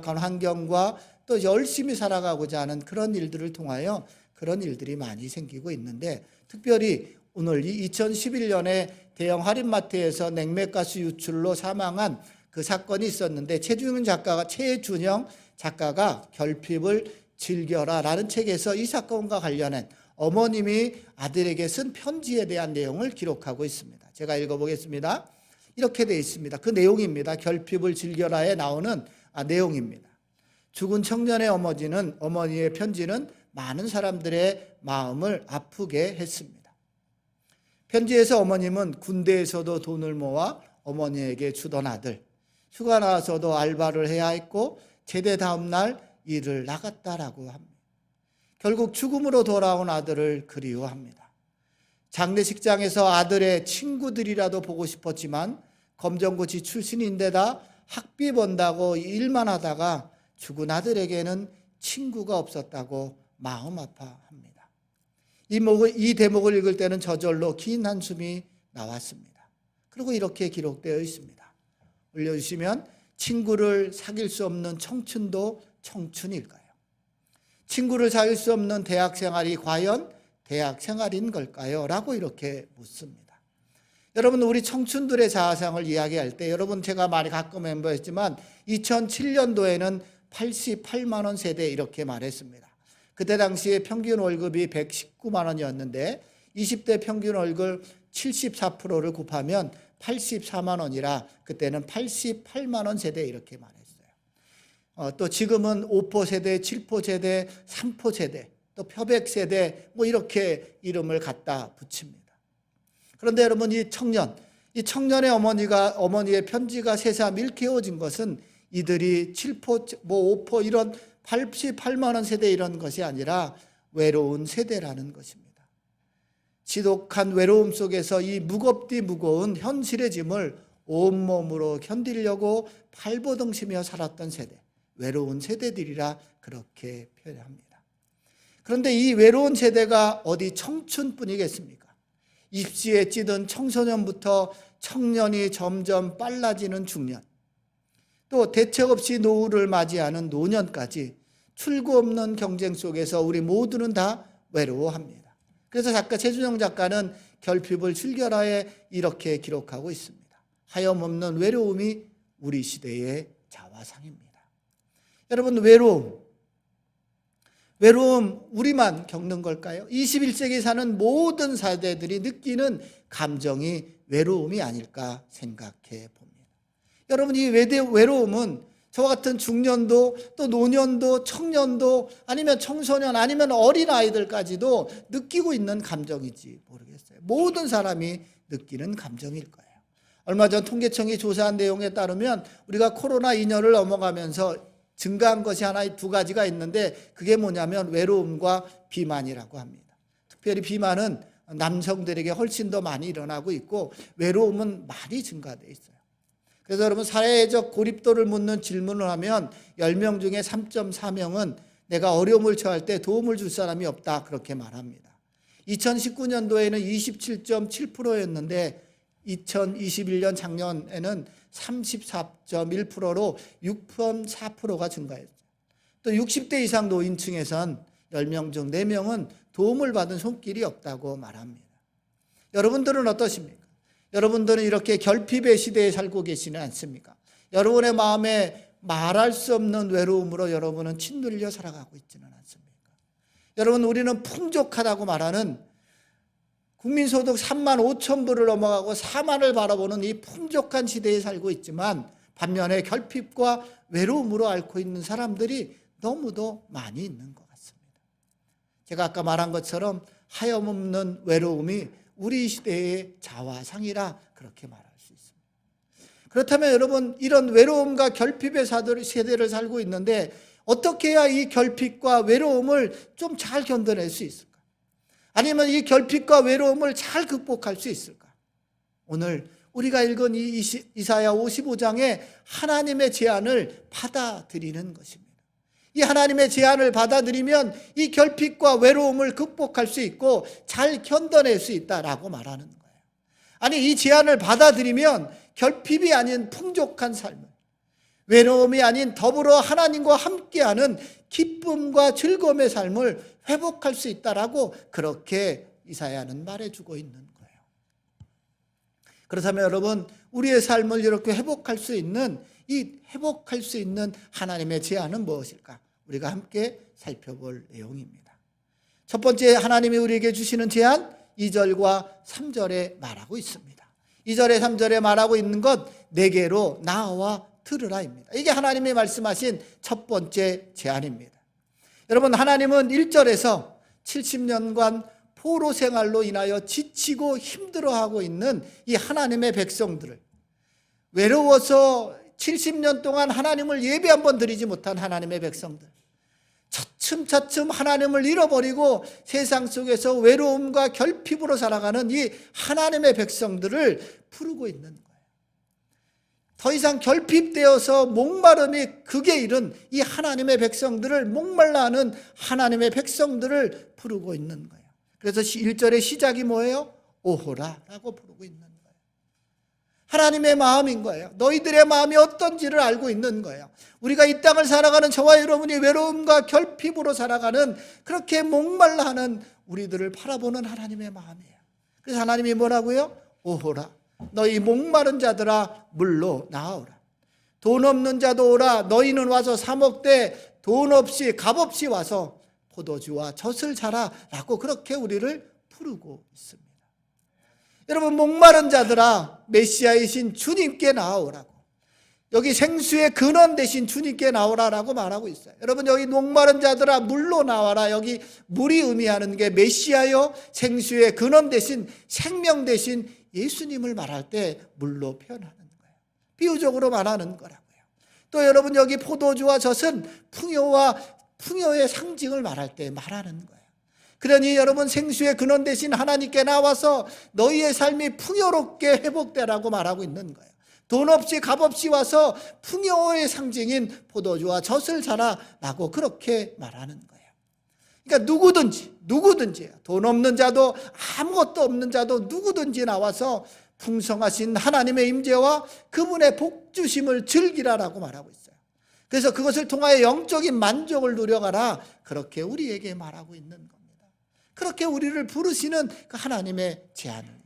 열악한 환경과 또 열심히 살아가고자 하는 그런 일들을 통하여 그런 일들이 많이 생기고 있는데, 특별히 오늘 이 2011년에 대형 할인마트에서 냉매가스 유출로 사망한 그 사건이 있었는데, 최준영 작가가 결핍을 즐겨라라는 책에서 이 사건과 관련한 어머님이 아들에게 쓴 편지에 대한 내용을 기록하고 있습니다. 제가 읽어보겠습니다. 이렇게 되어 있습니다. 그 내용입니다. 결핍을 즐겨라에 나오는 내용입니다. 죽은 청년의 어머니의 편지는 많은 사람들의 마음을 아프게 했습니다. 편지에서 어머님은 군대에서도 돈을 모아 어머니에게 주던 아들, 휴가 나와서도 알바를 해야 했고 제대 다음 날 일을 나갔다라고 합니다. 결국 죽음으로 돌아온 아들을 그리워합니다. 장례식장에서 아들의 친구들이라도 보고 싶었지만 검정고시 출신인데다 학비 번다고 일만 하다가 죽은 아들에게는 친구가 없었다고 마음 아파합니다. 이 대목을 읽을 때는 저절로 긴 한숨이 나왔습니다. 그리고 이렇게 기록되어 있습니다. 올려주시면, 친구를 사귈 수 없는 청춘도 청춘일까요? 친구를 사귈 수 없는 대학 생활이 과연 대학 생활인 걸까요? 라고 이렇게 묻습니다. 여러분, 우리 청춘들의 자아상을 이야기할 때, 여러분 제가 많이 가끔 멤버였지만 2007년도에는 88만 원 세대 이렇게 말했습니다. 그때 당시에 평균 월급이 119만 원이었는데 20대 평균 월급 74%를 곱하면 84만 원이라 그때는 88만 원 세대 이렇게 말했어요. 또 지금은 5포 세대, 7포 세대, 3포 세대, 또 표백 세대 이렇게 이름을 갖다 붙입니다. 그런데 여러분, 이 청년의 어머니의 편지가 새삼 일깨워진 것은 이들이 7포, 5포 이런 88만 원 세대 이런 것이 아니라 외로운 세대라는 것입니다. 지독한 외로움 속에서 이 무거운 현실의 짐을 온몸으로 견디려고 발버둥치며 살았던 세대, 외로운 세대들이라 그렇게 표현합니다. 그런데 이 외로운 세대가 어디 청춘뿐이겠습니까? 입시에 찌든 청소년부터 청년이 점점 빨라지는 중년, 또 대책 없이 노후를 맞이하는 노년까지 출구 없는 경쟁 속에서 우리 모두는 다 외로워합니다. 그래서 최준영 작가는 결핍을 즐겨라에 이렇게 기록하고 있습니다. 하염없는 외로움이 우리 시대의 자화상입니다. 여러분, 외로움 우리만 겪는 걸까요? 21세기 사는 모든 세대들이 느끼는 감정이 외로움이 아닐까 생각해 봅니다. 여러분, 이 외로움은 저와 같은 중년도, 또 노년도, 청년도, 아니면 청소년, 아니면 어린아이들까지도 느끼고 있는 감정이지 모르겠어요. 모든 사람이 느끼는 감정일 거예요. 얼마 전 통계청이 조사한 내용에 따르면 우리가 코로나 2년을 넘어가면서 증가한 것이 두 가지가 있는데, 그게 뭐냐면 외로움과 비만이라고 합니다. 특별히 비만은 남성들에게 훨씬 더 많이 일어나고 있고, 외로움은 많이 증가되어 있어요. 그래서 여러분, 사회적 고립도를 묻는 질문을 하면 10명 중에 3.4명은 내가 어려움을 처할 때 도움을 줄 사람이 없다 그렇게 말합니다. 2019년도에는 27.7%였는데 2021년 작년에는 34.1%로 6.4%가 증가했어요. 또 60대 이상 노인층에선 10명 중 4명은 도움을 받은 손길이 없다고 말합니다. 여러분들은 어떠십니까? 여러분들은 이렇게 결핍의 시대에 살고 계시는 않습니까? 여러분의 마음에 말할 수 없는 외로움으로 여러분은 짓눌려 살아가고 있지는 않습니까? 여러분, 우리는 풍족하다고 말하는 국민소득 3만 5천 불을 넘어가고 4만을 바라보는 이 풍족한 시대에 살고 있지만, 반면에 결핍과 외로움으로 앓고 있는 사람들이 너무도 많이 있는 것 같습니다. 제가 아까 말한 것처럼 하염없는 외로움이 우리 시대의 자화상이라 그렇게 말할 수 있습니다. 그렇다면 여러분, 이런 외로움과 결핍의 세대를 살고 있는데 어떻게 해야 이 결핍과 외로움을 좀 잘 견뎌낼 수 있을까? 아니면 이 결핍과 외로움을 잘 극복할 수 있을까? 오늘 우리가 읽은 이 이사야 55장에 하나님의 제안을 받아들이는 것입니다. 이 하나님의 제안을 받아들이면 이 결핍과 외로움을 극복할 수 있고 잘 견뎌낼 수 있다라고 말하는 거예요. 아니, 이 제안을 받아들이면 결핍이 아닌 풍족한 삶을, 외로움이 아닌 더불어 하나님과 함께하는 기쁨과 즐거움의 삶을 회복할 수 있다라고 그렇게 이사야는 말해주고 있는 거예요. 그렇다면 여러분, 우리의 삶을 이렇게 회복할 수 있는 하나님의 제안은 무엇일까? 우리가 함께 살펴볼 내용입니다. 첫 번째, 하나님이 우리에게 주시는 제안, 2절과 3절에 말하고 있습니다. 2절에 3절에 말하고 있는 것, 내게로 나와 들으라입니다. 이게 하나님이 말씀하신 첫 번째 제안입니다. 여러분, 하나님은 1절에서 70년간 포로 생활로 인하여 지치고 힘들어하고 있는 이 하나님의 백성들을, 외로워서 70년 동안 하나님을 예배 한번 드리지 못한 하나님의 백성들, 차츰차츰 하나님을 잃어버리고 세상 속에서 외로움과 결핍으로 살아가는 이 하나님의 백성들을 부르고 있는 거예요. 더 이상 결핍되어서 목마름이 극에 이른 이 하나님의 백성들을, 목말라 하는 하나님의 백성들을 부르고 있는 거예요. 그래서 1절의 시작이 뭐예요? 오호라 라고 부르고 있는 거예요. 하나님의 마음인 거예요. 너희들의 마음이 어떤지를 알고 있는 거예요. 우리가 이 땅을 살아가는 저와 여러분이 외로움과 결핍으로 살아가는, 그렇게 목말라 하는 우리들을 바라보는 하나님의 마음이에요. 그래서 하나님이 뭐라고요? 오호라, 너희 목마른 자들아 물로 나오라. 돈 없는 자도 오라. 너희는 와서 사 먹되 돈 없이 값없이 와서 포도주와 젖을 사라 라고 그렇게 우리를 부르고 있습니다. 여러분, 목마른 자들아 메시아이신 주님께 나오라고, 여기 생수의 근원 되신 주님께 나오라라고 말하고 있어요. 여러분, 여기 목마른 자들아 물로 나와라, 여기 물이 의미하는 게 메시아요, 생수의 근원 되신, 생명 되신 예수님을 말할 때 물로 표현하는 거예요. 비유적으로 말하는 거라고요. 또 여러분, 여기 포도주와 젖은 풍요의 상징을 말할 때 말하는 거예요. 그러니 여러분, 생수의 근원 되신 하나님께 나와서 너희의 삶이 풍요롭게 회복되라고 말하고 있는 거예요. 돈 없이 값없이 와서 풍요의 상징인 포도주와 젖을 사라라고 그렇게 말하는 거예요. 그러니까 누구든지 돈 없는 자도 아무것도 없는 자도 누구든지 나와서 풍성하신 하나님의 임재와 그분의 복주심을 즐기라라고 말하고 있어요. 그래서 그것을 통하여 영적인 만족을 누려가라, 그렇게 우리에게 말하고 있는 겁니다. 그렇게 우리를 부르시는 그 하나님의 제안을,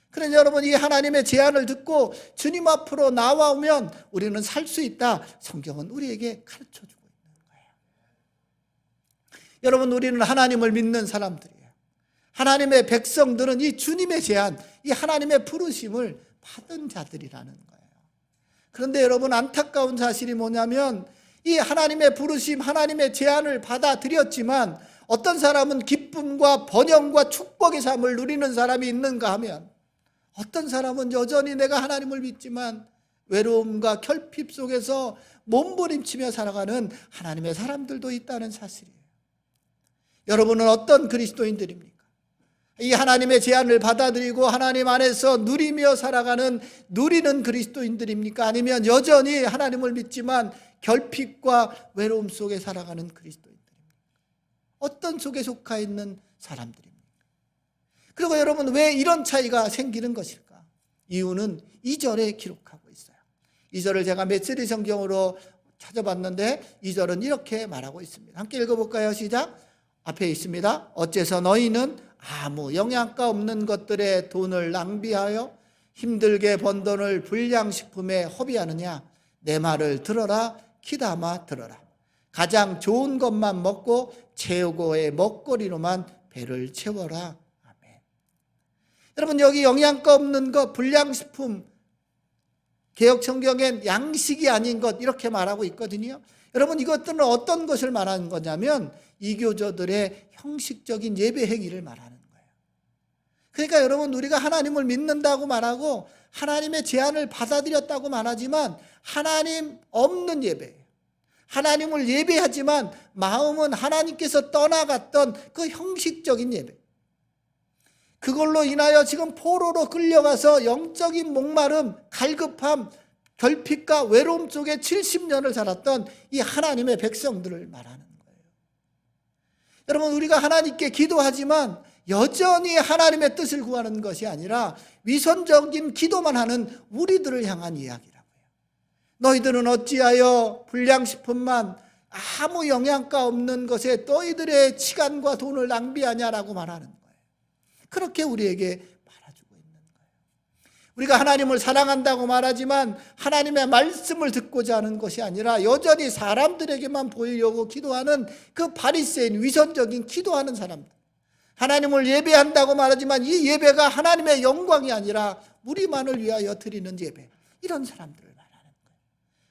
그래서 여러분, 이 하나님의 제안을 듣고 주님 앞으로 나와오면 우리는 살 수 있다, 성경은 우리에게 가르쳐주고 있는 거예요. 여러분, 우리는 하나님을 믿는 사람들이에요. 하나님의 백성들은 이 주님의 제안, 이 하나님의 부르심을 받은 자들이라는 거예요. 그런데 여러분, 안타까운 사실이 뭐냐면, 이 하나님의 부르심, 하나님의 제안을 받아들였지만 어떤 사람은 기쁨과 번영과 축복의 삶을 누리는 사람이 있는가 하면, 어떤 사람은 여전히 내가 하나님을 믿지만 외로움과 결핍 속에서 몸부림치며 살아가는 하나님의 사람들도 있다는 사실이에요. 여러분은 어떤 그리스도인들입니까? 이 하나님의 제안을 받아들이고 하나님 안에서 누리는 그리스도인들입니까? 아니면 여전히 하나님을 믿지만 결핍과 외로움 속에 살아가는 그리스도인들입니까? 어떤 속에 속해 있는 사람들입니까? 그리고 여러분, 왜 이런 차이가 생기는 것일까? 이유는 2절에 기록하고 있어요. 2절을 제가 메시지 성경으로 찾아봤는데 2절은 이렇게 말하고 있습니다. 함께 읽어볼까요? 시작. 앞에 있습니다. 어째서 너희는 아무 영양가 없는 것들에 돈을 낭비하여 힘들게 번 돈을 불량식품에 허비하느냐? 내 말을 들어라, 귀담아 들어라. 가장 좋은 것만 먹고 최고의 먹거리로만 배를 채워라. 여러분, 여기 영양가 없는 것, 불량식품, 개역성경엔 양식이 아닌 것, 이렇게 말하고 있거든요. 여러분, 이것들은 어떤 것을 말하는 거냐면 이교조들의 형식적인 예배 행위를 말하는 거예요. 그러니까 여러분, 우리가 하나님을 믿는다고 말하고 하나님의 제안을 받아들였다고 말하지만 하나님 없는 예배예요. 하나님을 예배하지만 마음은 하나님께서 떠나갔던 그 형식적인 예배, 그걸로 인하여 지금 포로로 끌려가서 영적인 목마름, 갈급함, 결핍과 외로움 속에 70년을 살았던 이 하나님의 백성들을 말하는 거예요. 여러분, 우리가 하나님께 기도하지만 여전히 하나님의 뜻을 구하는 것이 아니라 위선적인 기도만 하는 우리들을 향한 이야기라고요. 너희들은 어찌하여 불량식품만 아무 영양가 없는 것에 너희들의 시간과 돈을 낭비하냐라고 말하는 거예요. 그렇게 우리에게 말해주고 있는 거예요. 우리가 하나님을 사랑한다고 말하지만 하나님의 말씀을 듣고자 하는 것이 아니라 여전히 사람들에게만 보이려고 기도하는 그 바리새인, 위선적인 기도하는 사람들. 하나님을 예배한다고 말하지만 이 예배가 하나님의 영광이 아니라 우리만을 위하여 드리는 예배. 이런 사람들을 말하는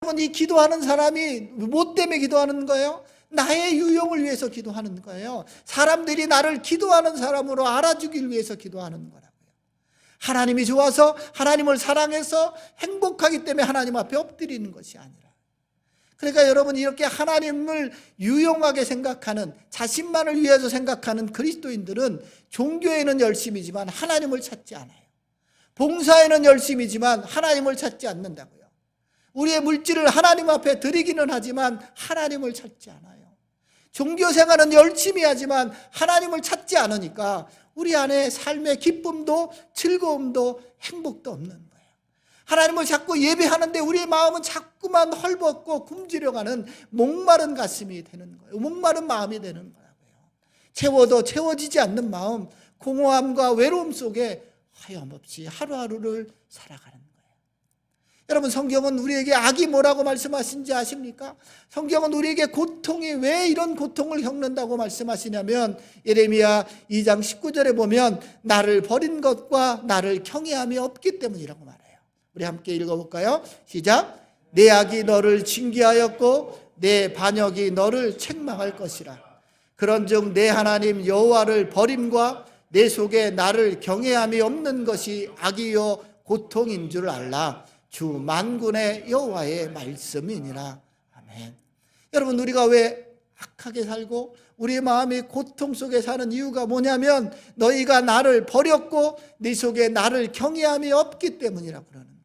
거예요. 이 기도하는 사람이 뭐 때문에 기도하는 거예요? 나의 유용을 위해서 기도하는 거예요. 사람들이 나를 기도하는 사람으로 알아주길 위해서 기도하는 거라고요. 하나님이 좋아서 하나님을 사랑해서 행복하기 때문에 하나님 앞에 엎드리는 것이 아니라. 그러니까 여러분, 이렇게 하나님을 유용하게 생각하는, 자신만을 위해서 생각하는 그리스도인들은 종교에는 열심이지만 하나님을 찾지 않아요. 봉사에는 열심이지만 하나님을 찾지 않는다고요. 우리의 물질을 하나님 앞에 드리기는 하지만 하나님을 찾지 않아요. 종교생활은 열심히 하지만 하나님을 찾지 않으니까 우리 안에 삶의 기쁨도 즐거움도 행복도 없는 거예요. 하나님을 자꾸 예배하는데 우리의 마음은 자꾸만 헐벗고 굶주려가는 목마른 가슴이 되는 거예요. 목마른 마음이 되는 거라고요. 채워도 채워지지 않는 마음, 공허함과 외로움 속에 하염없이 하루하루를 살아가는 거예요. 여러분, 성경은 우리에게 악이 뭐라고 말씀하신지 아십니까? 성경은 우리에게 고통이, 왜 이런 고통을 겪는다고 말씀하시냐면 예레미야 2장 19절에 보면 나를 버린 것과 나를 경외함이 없기 때문이라고 말해요. 우리 함께 읽어볼까요? 시작. 내 악이 너를 징계하였고 내 반역이 너를 책망할 것이라. 그런즉 내 하나님 여호와를 버림과 내 속에 나를 경외함이 없는 것이 악이요 고통인 줄 알라. 주 만군의 여호와의 말씀이니라. 아멘. 여러분, 우리가 왜 악하게 살고 우리의 마음이 고통 속에 사는 이유가 뭐냐면 너희가 나를 버렸고 네 속에 나를 경외함이 없기 때문이라고 그러는 거예요.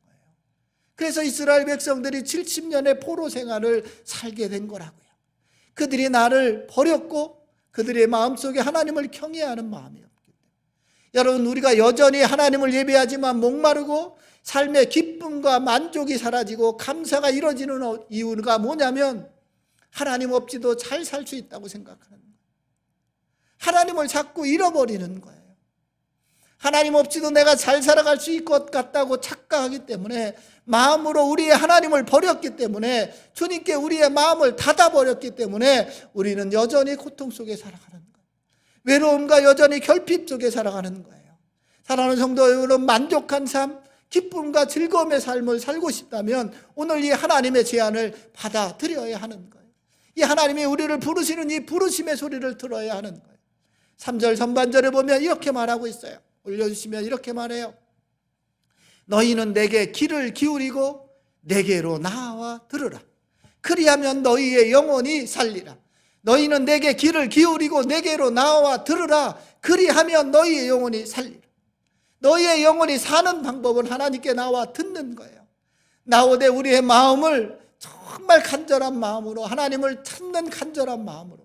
그래서 이스라엘 백성들이 70년의 포로 생활을 살게 된 거라고요. 그들이 나를 버렸고 그들의 마음속에 하나님을 경외하는 마음이 없기 때문에. 여러분, 우리가 여전히 하나님을 예배하지만 목마르고 삶의 기쁨과 만족이 사라지고 감사가 이루어지는 이유가 뭐냐면 하나님 없이도 잘 살 수 있다고 생각하는 거예요. 하나님을 자꾸 잃어버리는 거예요. 하나님 없이도 내가 잘 살아갈 수 있을 것 같다고 착각하기 때문에, 마음으로 우리의 하나님을 버렸기 때문에, 주님께 우리의 마음을 닫아버렸기 때문에 우리는 여전히 고통 속에 살아가는 거예요. 외로움과 여전히 결핍 속에 살아가는 거예요. 사랑하는 성도 여러분, 만족한 삶, 기쁨과 즐거움의 삶을 살고 싶다면 오늘 이 하나님의 제안을 받아들여야 하는 거예요. 이 하나님이 우리를 부르시는 이 부르심의 소리를 들어야 하는 거예요. 3절 전반절에 보면 이렇게 말하고 있어요. 올려주시면 이렇게 말해요. 너희는 내게 귀를 기울이고 내게로 나와 들으라. 그리하면 너희의 영혼이 살리라. 너희는 내게 귀를 기울이고 내게로 나와 들으라. 그리하면 너희의 영혼이 살리라. 너희의 영혼이 사는 방법은 하나님께 나와 듣는 거예요. 나오되 우리의 마음을 정말 간절한 마음으로, 하나님을 찾는 간절한 마음으로,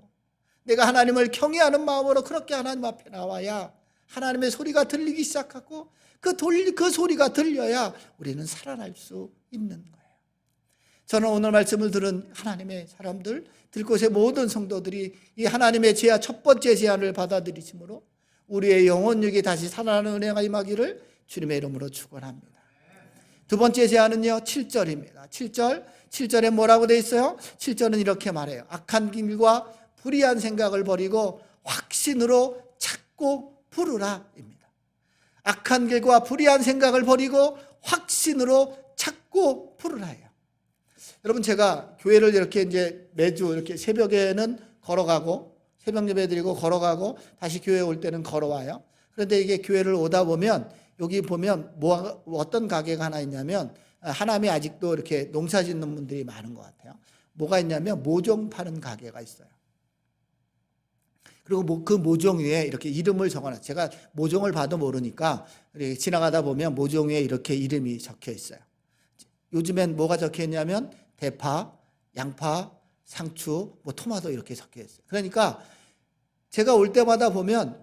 내가 하나님을 경외하는 마음으로 그렇게 하나님 앞에 나와야 하나님의 소리가 들리기 시작하고 그 소리가 들려야 우리는 살아날 수 있는 거예요. 저는 오늘 말씀을 들은 하나님의 사람들, 들곳의 모든 성도들이 이 하나님의 제안, 첫 번째 제안을 받아들이심으로 우리의 영혼육이 다시 살아나는 은혜가 임하기를 주님의 이름으로 축원합니다. 두 번째 제안은요, 7절입니다. 7절에 뭐라고 되어 있어요? 7절은 이렇게 말해요. 악한 길과 불의한 생각을 버리고 확신으로 찾고 부르라입니다. 악한 길과 불의한 생각을 버리고 확신으로 찾고 부르라예요. 여러분, 제가 교회를 이렇게 이제 매주 이렇게 새벽에는 걸어가고, 새벽 예배 드리고 걸어가고 다시 교회에 올 때는 걸어와요. 그런데 이게 교회를 오다 보면 여기 보면 어떤 가게가 하나 있냐면, 하남이 아직도 이렇게 농사 짓는 분들이 많은 것 같아요. 뭐가 있냐면 모종 파는 가게가 있어요. 그리고 그 모종 위에 이렇게 이름을 적어놨어요. 제가 모종을 봐도 모르니까 지나가다 보면 모종 위에 이렇게 이름이 적혀 있어요. 요즘엔 뭐가 적혀 있냐면 대파, 양파, 상추, 토마토 이렇게 적혀 있어요. 그러니까 제가 올 때마다 보면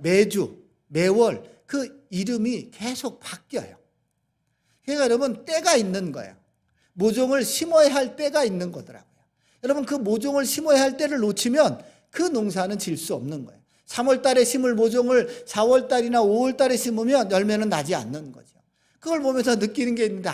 매월 그 이름이 계속 바뀌어요. 그러니까 여러분, 때가 있는 거예요. 모종을 심어야 할 때가 있는 거더라고요. 여러분, 그 모종을 심어야 할 때를 놓치면 그 농사는 질 수 없는 거예요. 3월 달에 심을 모종을 4월 달이나 5월 달에 심으면 열매는 나지 않는 거죠. 그걸 보면서 느끼는 게 있는데,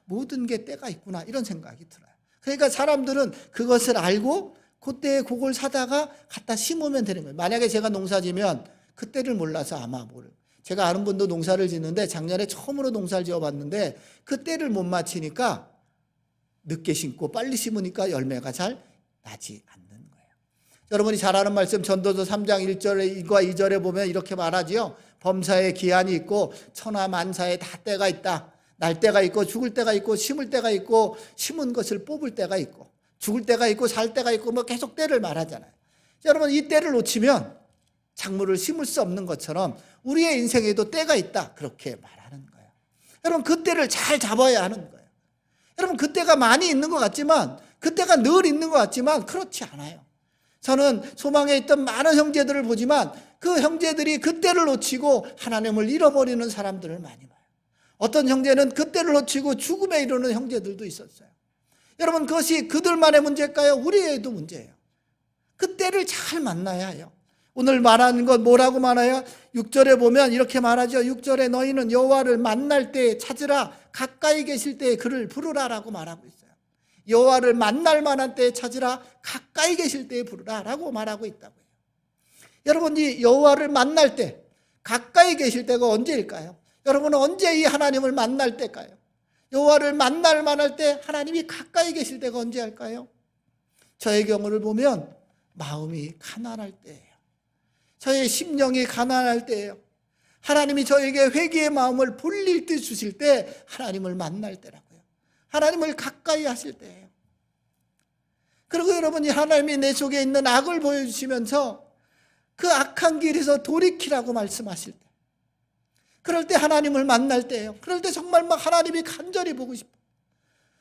모든 게 때가 있구나, 이런 생각이 들어요. 그러니까 사람들은 그것을 알고 그때에 그걸 사다가 갖다 심으면 되는 거예요. 만약에 제가 농사 지면 그때를 몰라서 아마 모를. 제가 아는 분도 농사를 짓는데 작년에 처음으로 농사를 지어봤는데 그때를 못 맞히니까 늦게 심고 빨리 심으니까 열매가 잘 나지 않는 거예요. 여러분이 잘 아는 말씀 전도서 3장 1절과 2절에 보면 이렇게 말하지요. 범사에 기한이 있고 천하 만사에 다 때가 있다. 날 때가 있고 죽을 때가 있고 심을 때가 있고 심은 것을 뽑을 때가 있고 죽을 때가 있고 살 때가 있고 뭐 계속 때를 말하잖아요. 여러분, 이 때를 놓치면 작물을 심을 수 없는 것처럼 우리의 인생에도 때가 있다, 그렇게 말하는 거예요. 여러분, 그 때를 잘 잡아야 하는 거예요. 여러분, 그 때가 많이 있는 것 같지만, 그 때가 늘 있는 것 같지만 그렇지 않아요. 저는 소망에 있던 많은 형제들을 보지만 그 형제들이 그 때를 놓치고 하나님을 잃어버리는 사람들을 많이 봐요. 어떤 형제는 그 때를 놓치고 죽음에 이르는 형제들도 있었어요. 여러분, 그것이 그들만의 문제일까요? 우리에도 문제예요. 그 때를 잘 만나야 해요. 오늘 말하는 건 뭐라고 말해요? 6절에 보면 이렇게 말하죠. 6절에 너희는 여호와를 만날 때에 찾으라, 가까이 계실 때에 그를 부르라라고 말하고 있어요. 여호와를 만날 만한 때에 찾으라, 가까이 계실 때에 부르라라고 말하고 있다고요. 여러분, 이 여호와를 만날 때, 가까이 계실 때가 언제일까요? 여러분은 언제 이 하나님을 만날 때일까요? 여호와를 만날 만할 때 하나님이 가까이 계실 때가 언제일까요? 저의 경우를 보면 마음이 가난할 때예요. 저의 심령이 가난할 때예요. 하나님이 저에게 회개의 마음을 불릴 때 주실 때 하나님을 만날 때라고요. 하나님을 가까이 하실 때예요. 그리고 여러분이 하나님이 내 속에 있는 악을 보여주시면서 그 악한 길에서 돌이키라고 말씀하실 때, 그럴 때 하나님을 만날 때예요. 그럴 때 정말 막 하나님이 간절히 보고 싶어요.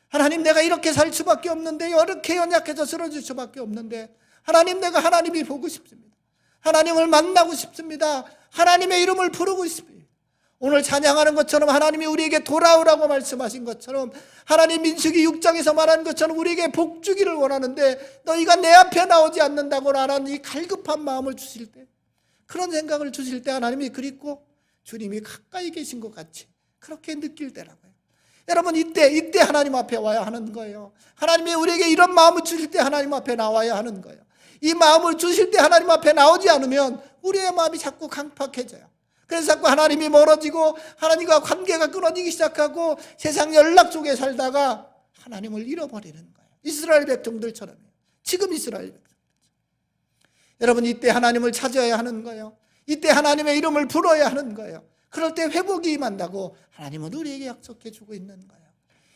하나님, 내가 이렇게 살 수밖에 없는데, 이렇게 연약해서 쓰러질 수밖에 없는데, 하나님, 내가 하나님이 보고 싶습니다. 하나님을 만나고 싶습니다. 하나님의 이름을 부르고 싶습니다. 오늘 찬양하는 것처럼 하나님이 우리에게 돌아오라고 말씀하신 것처럼, 하나님 민수기 6장에서 말한 것처럼 우리에게 복 주기를 원하는데 너희가 내 앞에 나오지 않는다고 하는 이 갈급한 마음을 주실 때, 그런 생각을 주실 때 하나님이 그립고 주님이 가까이 계신 것 같이 그렇게 느낄 때라고요. 여러분, 이때 하나님 앞에 와야 하는 거예요. 하나님이 우리에게 이런 마음을 주실 때 하나님 앞에 나와야 하는 거예요. 이 마음을 주실 때 하나님 앞에 나오지 않으면 우리의 마음이 자꾸 강팍해져요. 그래서 자꾸 하나님이 멀어지고 하나님과 관계가 끊어지기 시작하고 세상 연락 속에 살다가 하나님을 잃어버리는 거예요. 이스라엘 백성들처럼요. 지금 이스라엘 백성들. 여러분, 이때 하나님을 찾아야 하는 거예요. 이때 하나님의 이름을 불러야 하는 거예요. 그럴 때 회복이 임한다고 하나님은 우리에게 약속해 주고 있는 거예요.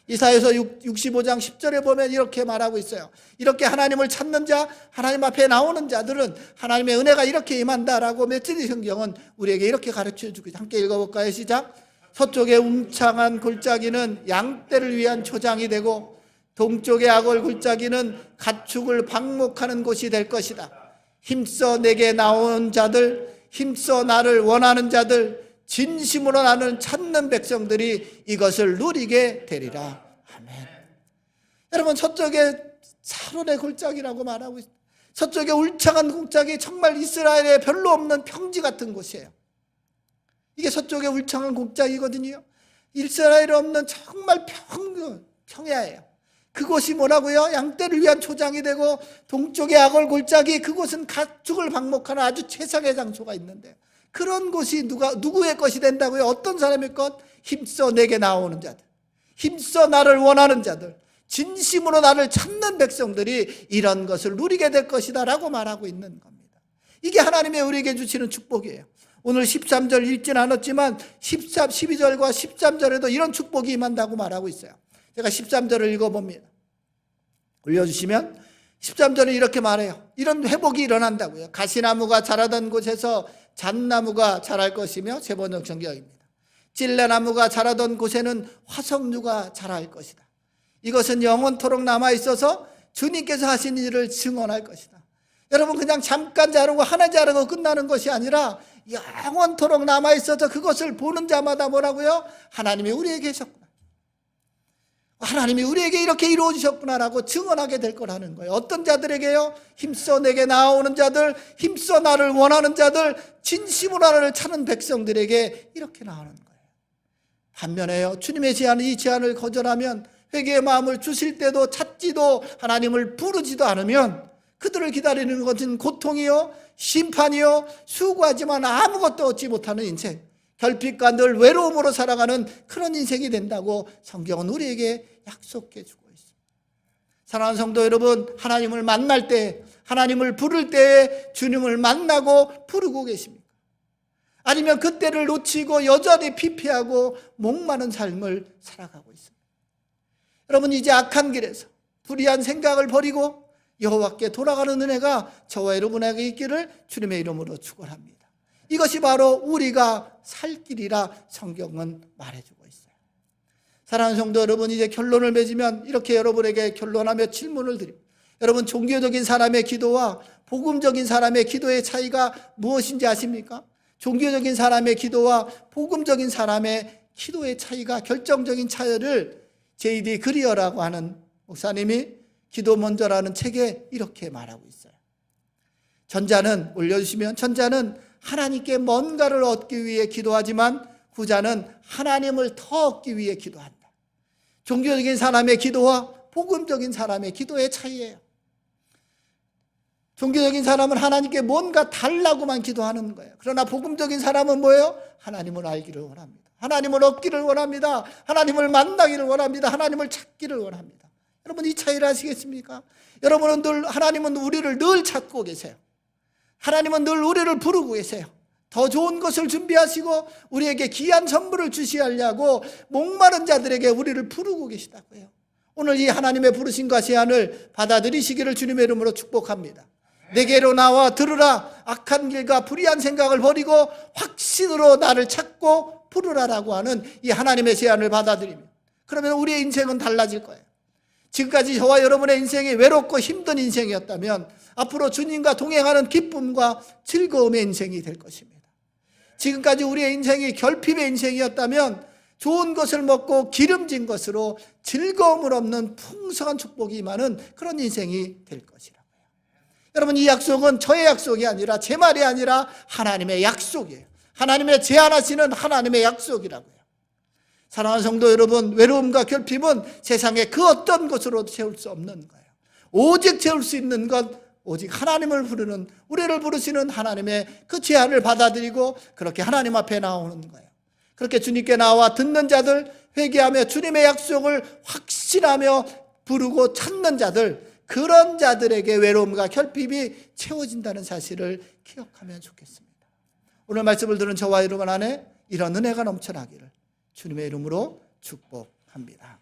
이사야서 65장 10절에 보면 이렇게 말하고 있어요. 이렇게 하나님을 찾는 자, 하나님 앞에 나오는 자들은 하나님의 은혜가 이렇게 임한다라고 메시지 성경은 우리에게 이렇게 가르쳐주고 있어요. 함께 읽어볼까요? 시작. 서쪽의 움창한 골짜기는 양떼를 위한 초장이 되고 동쪽의 악을 골짜기는 가축을 방목하는 곳이 될 것이다. 힘써 내게 나오는 자들, 힘써 나를 원하는 자들, 진심으로 나는 찾는 백성들이 이것을 누리게 되리라. 아멘. 여러분, 서쪽에 사론의 골짜기라고 말하고 있어요. 서쪽에 울창한 골짜기, 정말 이스라엘에 별로 없는 평지 같은 곳이에요. 이게 서쪽에 울창한 골짜기거든요. 이스라엘에 없는 정말 평야예요. 그곳이 뭐라고요? 양떼를 위한 초장이 되고 동쪽의 악을 골짜기, 그곳은 가축을 방목하는 아주 최상의 장소가 있는데, 그런 곳이 누구의 것이 된다고요? 어떤 사람의 것? 힘써 내게 나오는 자들, 힘써 나를 원하는 자들, 진심으로 나를 찾는 백성들이 이런 것을 누리게 될 것이다 라고 말하고 있는 겁니다. 이게 하나님의 우리에게 주시는 축복이에요. 오늘 13절 읽진 않았지만 12절과 13절에도 이런 축복이 임한다고 말하고 있어요. 제가 13절을 읽어봅니다. 올려주시면 13절은 이렇게 말해요. 이런 회복이 일어난다고요. 가시나무가 자라던 곳에서 잣나무가 자랄 것이며, 세 번역 성경입니다. 찔레나무가 자라던 곳에는 화석류가 자랄 것이다. 이것은 영원토록 남아있어서 주님께서 하신 일을 증언할 것이다. 여러분, 그냥 잠깐 자르고 하나 자르고 끝나는 것이 아니라 영원토록 남아있어서 그것을 보는 자마다 뭐라고요? 하나님이 우리에게 계셨구나. 하나님이 우리에게 이렇게 이루어 주셨구나라고 증언하게 될 거라는 거예요. 어떤 자들에게요? 힘써 내게 나아오는 자들, 힘써 나를 원하는 자들, 진심으로 나를 찾는 백성들에게 이렇게 나오는 거예요. 반면에요, 주님의 제안을, 이 제안을 거절하면, 회개의 마음을 주실 때도 찾지도 하나님을 부르지도 않으면 그들을 기다리는 것은 고통이요, 심판이요, 수고하지만 아무것도 얻지 못하는 인생, 결핍과 늘 외로움으로 살아가는 그런 인생이 된다고 성경은 우리에게 약속해 주고 있습니다. 사랑하는 성도 여러분, 하나님을 만날 때, 하나님을 부를 때에 주님을 만나고 부르고 계십니까? 아니면 그때를 놓치고 여전히 피폐하고 목마른 삶을 살아가고 있습니다. 여러분, 이제 악한 길에서 불의한 생각을 버리고 여호와께 돌아가는 은혜가 저와 여러분에게 있기를 주님의 이름으로 축원합니다. 이것이 바로 우리가 살 길이라 성경은 말해주고 있어요. 사랑하는 성도 여러분, 이제 결론을 맺으면 이렇게 여러분에게 결론하며 질문을 드립니다. 여러분, 종교적인 사람의 기도와 복음적인 사람의 기도의 차이가 무엇인지 아십니까? 종교적인 사람의 기도와 복음적인 사람의 기도의 차이가, 결정적인 차이를 J.D. 그리어라고 하는 목사님이 기도 먼저라는 책에 이렇게 말하고 있어요. 전자는, 올려주시면, 전자는 하나님께 뭔가를 얻기 위해 기도하지만 후자는 하나님을 더 얻기 위해 기도한다. 종교적인 사람의 기도와 복음적인 사람의 기도의 차이예요. 종교적인 사람은 하나님께 뭔가 달라고만 기도하는 거예요. 그러나 복음적인 사람은 뭐예요? 하나님을 알기를 원합니다. 하나님을 얻기를 원합니다. 하나님을 만나기를 원합니다. 하나님을 찾기를 원합니다. 여러분, 이 차이를 아시겠습니까? 여러분은 늘, 하나님은 우리를 늘 찾고 계세요. 하나님은 늘 우리를 부르고 계세요. 더 좋은 것을 준비하시고 우리에게 귀한 선물을 주시하려고 목마른 자들에게 우리를 부르고 계시다고요. 오늘 이 하나님의 부르심과 제안을 받아들이시기를 주님의 이름으로 축복합니다. 내게로 나와 들으라. 악한 길과 불의한 생각을 버리고 확신으로 나를 찾고 부르라라고 하는 이 하나님의 제안을 받아들이면, 그러면 우리의 인생은 달라질 거예요. 지금까지 저와 여러분의 인생이 외롭고 힘든 인생이었다면 앞으로 주님과 동행하는 기쁨과 즐거움의 인생이 될 것입니다. 지금까지 우리의 인생이 결핍의 인생이었다면 좋은 것을 먹고 기름진 것으로 즐거움을 없는 풍성한 축복이 임하는 그런 인생이 될 것이라고요. 여러분, 이 약속은 저의 약속이 아니라, 제 말이 아니라 하나님의 약속이에요. 하나님의 제안하시는 하나님의 약속이라고요. 사랑하는 성도 여러분, 외로움과 결핍은 세상에 그 어떤 것으로도 채울 수 없는 거예요. 오직 채울 수 있는 것, 오직 하나님을 부르는, 우리를 부르시는 하나님의 그 제안을 받아들이고 그렇게 하나님 앞에 나오는 거예요. 그렇게 주님께 나와 듣는 자들, 회개하며 주님의 약속을 확신하며 부르고 찾는 자들, 그런 자들에게 외로움과 결핍이 채워진다는 사실을 기억하면 좋겠습니다. 오늘 말씀을 들은 저와 여러분 안에 이런 은혜가 넘쳐나기를 주님의 이름으로 축복합니다.